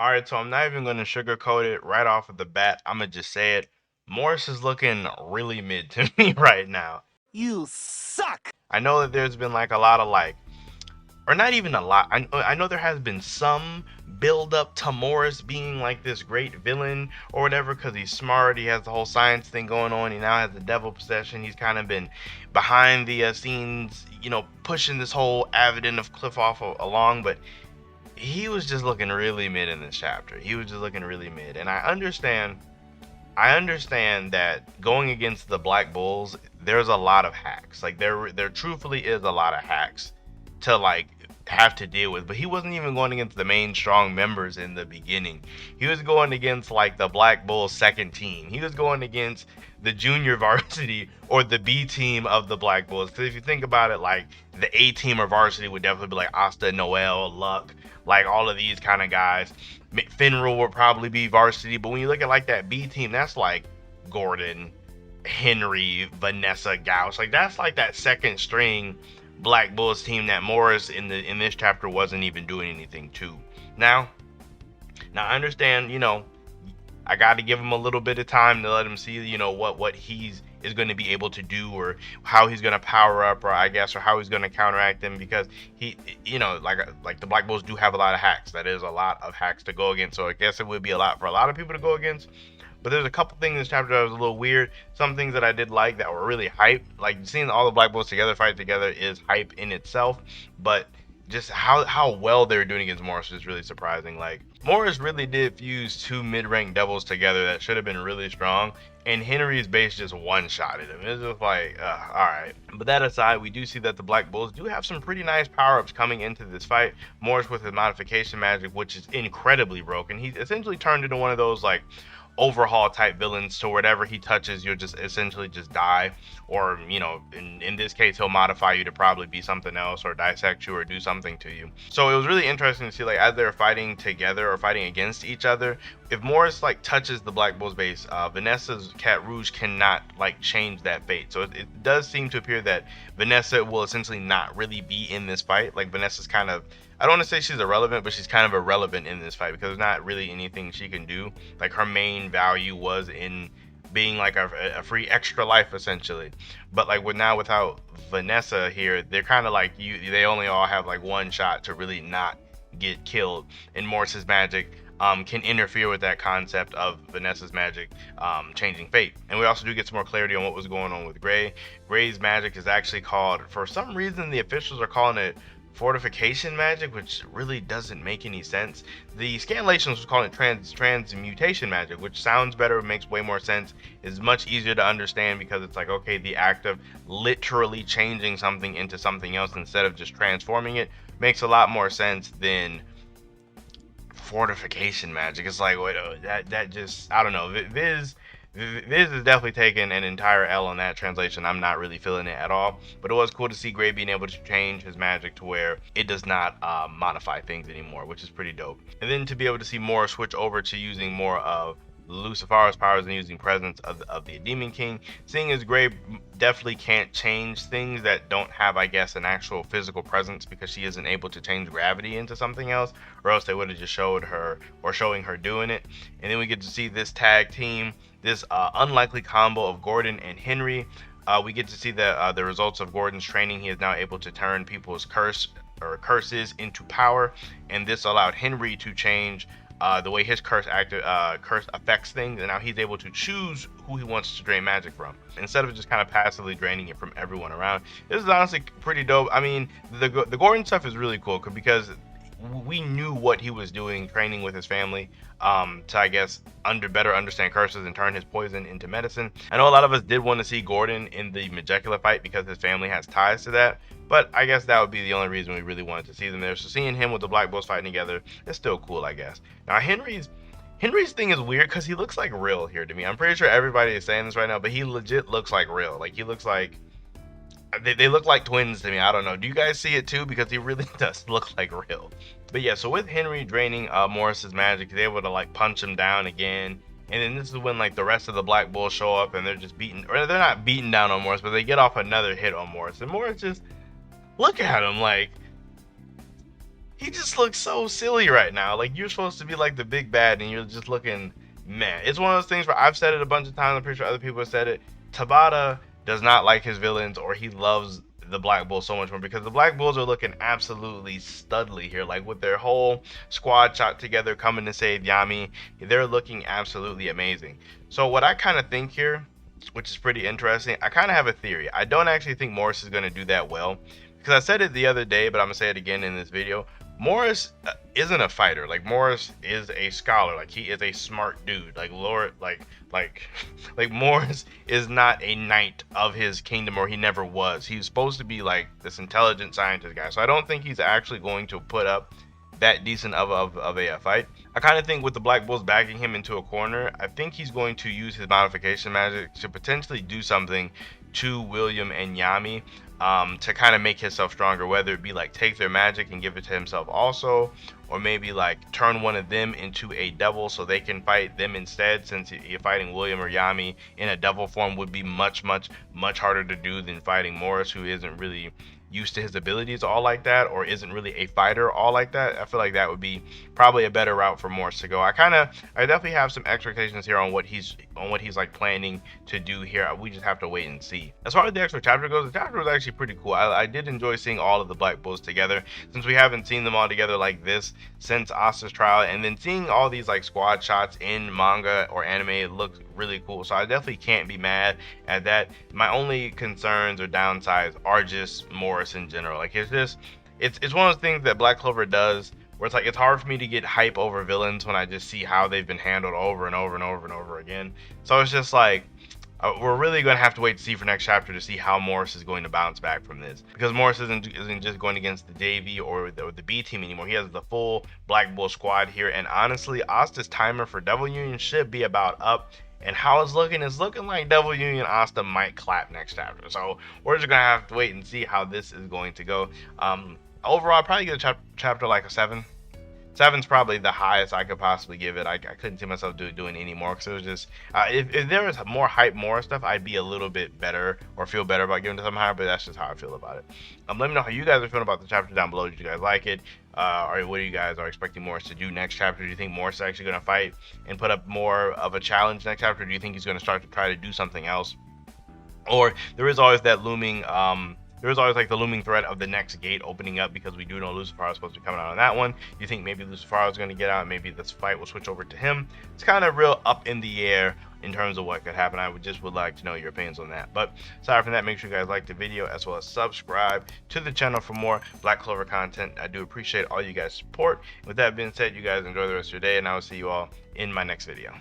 All right, so I'm not even going to sugarcoat it right off of the bat. I'm going to just say it. Morris is looking really mid to me right now. You suck! I know that there's been like a lot of like, or not even a lot. I know there has been some build up to Morris being like this great villain or whatever because he's smart. He has the whole science thing going on. He now has the devil possession. He's kind of been behind the scenes, pushing this whole Avedon of Cliff off along, but he was just looking really mid in this chapter. He was just looking really mid, and I understand that going against the Black Bulls, there's a lot of hacks. Like there truthfully is a lot of hacks to like have to deal with. But he wasn't even going against the main strong members in the beginning. He was going against like the Black Bulls second team. He was going against the junior varsity or the B team of the Black Bulls. Because if you think about it, like the A team or varsity would definitely be like Asta, Noel, Luck, like all of these kind of guys. Finral would probably be varsity, but when you look at like that B team, that's like Gordon, Henry, Vanessa, Gauss. Like that's like that second string Black Bulls team that Morris in this chapter wasn't even doing anything to. Now, now I understand, I got to give him a little bit of time to let him see, what he's is going to be able to do, or how he's going to power up, or I guess, or how he's going to counteract them, because he, like the Black Bulls do have a lot of hacks. That is a lot of hacks to go against. So I guess it would be a lot for a lot of people to go against. But there's a couple things in this chapter that was a little weird. Some things that I did like that were really hype. Like seeing all the Black Bulls together fight together is hype in itself. But just how well they were doing against Morris is really surprising. Like Morris really did fuse two mid-rank doubles together that should have been really strong, and Henry's base just one-shotted him. It's just like, all right. But that aside, we do see that the Black Bulls do have some pretty nice power-ups coming into this fight. Morris with his modification magic, which is incredibly broken. He's essentially turned into one of those like overhaul type villains, to whatever he touches you'll just essentially just die, or in this case he'll modify you to probably be something else, or dissect you, or do something to you. So it was really interesting to see, like, as they're fighting together or fighting against each other, if Morris like touches the Black Bulls base, Vanessa's Cat Rouge cannot like change that fate. So it does seem to appear that Vanessa will essentially not really be in this fight. Like Vanessa's kind of, I don't want to say she's irrelevant, but she's kind of irrelevant in this fight because there's not really anything she can do. Like her main value was in being like a free extra life essentially. But like without Vanessa here, they're kind of like they only all have like one shot to really not get killed. And Morris's magic can interfere with that concept of Vanessa's magic changing fate. And we also do get some more clarity on what was going on with Gray. Gray's magic is actually called, for some reason the officials are calling it fortification magic, which really doesn't make any sense. The scanlations was calling it transmutation magic, which sounds better, makes way more sense, is much easier to understand, because it's like, okay, the act of literally changing something into something else instead of just transforming it makes a lot more sense than fortification magic. It's like, wait, that just, I don't know. Viz is definitely taking an entire L on that translation. I'm not really feeling it at all. But it was cool to see Gray being able to change his magic to where it does not modify things anymore, which is pretty dope. And then to be able to see more switch over to using more of Lucifer's powers and using presence of the Demon King, seeing as Gray definitely can't change things that don't have, I guess, an actual physical presence, because she isn't able to change gravity into something else, or else they would have just showed her, or showing her doing it. And then we get to see this tag team, this unlikely combo of Gordon and Henry. We get to see the results of Gordon's training. He is now able to turn people's curses into power, and this allowed Henry to change the way his curse affects things, and now he's able to choose who he wants to drain magic from, instead of just kind of passively draining it from everyone around. This is honestly pretty dope. I mean, the Gordon stuff is really cool because we knew what he was doing, training with his family, to, I guess, better understand curses and turn his poison into medicine. I know a lot of us did want to see Gordon in the Magicula fight because his family has ties to that, but I guess that would be the only reason we really wanted to see them there. So seeing him with the Black Bulls fighting together is still cool, I guess. Now Henry's thing is weird because he looks like real here to me. I'm pretty sure everybody is saying this right now, but he legit looks like real. Like he looks like, they look like twins to me. I don't know. Do you guys see it too? Because he really does look like real. But yeah, so with Henry draining Morris's magic, he's able to like punch him down again. And then this is when like the rest of the Black Bulls show up and they're just beating, or they're not beating down on Morris, but they get off another hit on Morris. And Morris just, look at him, like, he just looks so silly right now. Like, you're supposed to be like the big bad, and you're just looking, man. It's one of those things where I've said it a bunch of times. I'm pretty sure other people have said it. Tabata does not like his villains, or he loves the Black Bulls so much more, because the Black Bulls are looking absolutely studly here. Like, with their whole squad shot together coming to save Yami, they're looking absolutely amazing. So what I kind of think here, which is pretty interesting, I kind of have a theory. I don't actually think Morris is going to do that well, because I said it the other day, but I'm gonna say it again in this video. Morris isn't a fighter. Like, Morris is a scholar. Like, he is a smart dude. Like, Lord, like Morris is not a knight of his kingdom, or he never was. He's supposed to be like this intelligent scientist guy. So I don't think he's actually going to put up that decent of a fight. I kind of think with the Black Bulls backing him into a corner, I think he's going to use his modification magic to potentially do something to William and Yami, to kind of make himself stronger, whether it be like take their magic and give it to himself also, or maybe like turn one of them into a devil so they can fight them instead, since you're fighting William or Yami in a devil form would be much harder to do than fighting Morris, who isn't really used to his abilities all like that, or isn't really a fighter all like that. I feel like that would be probably a better route for Morris to go. I definitely have some expectations here on what he's like planning to do here. We just have to wait and see. As far as the actual chapter goes, the chapter was actually pretty cool. I did enjoy seeing all of the Black Bulls together, since we haven't seen them all together like this since Asta's trial, and then seeing all these like squad shots in manga or anime, it looks really cool. So I definitely can't be mad at that. My only concerns or downsides are just Morris in general. Like, it's one of those things that Black Clover does where it's like, it's hard for me to get hype over villains when I just see how they've been handled over and over and over and over again. So it's just like, we're really going to have to wait to see for next chapter to see how Morris is going to bounce back from this, because Morris isn't just going against the JV or the B team anymore. He has the full Black Bull squad here, and honestly, Asta's timer for Devil Union should be about up. And how it's looking like Devil Union Asta might clap next chapter. So we're just gonna have to wait and see how this is going to go. Overall, I'll probably give a chapter like a 7. 7's probably the highest I could possibly give it. I couldn't see myself doing any more, because it was just if there was more hype, more stuff, I'd be a little bit better or feel better about giving it something higher. But that's just how I feel about it. Let me know how you guys are feeling about the chapter down below. Did you guys like it? Or what do you guys are expecting Morris to do next chapter? Do you think Morris is actually going to fight and put up more of a challenge next chapter? Do you think he's going to start to try to do something else? Or there is always that looming there's always like the looming threat of the next gate opening up, because we do know Lucifer is supposed to be coming out on that one. You think maybe Lucifer is going to get out, maybe this fight will switch over to him? It's kind of real up in the air in terms of what could happen. I would like to know your opinions on that. But aside from that, make sure you guys like the video, as well as subscribe to the channel for more Black Clover content. I do appreciate all you guys' support. With that being said, you guys enjoy the rest of your day, and I will see you all in my next video.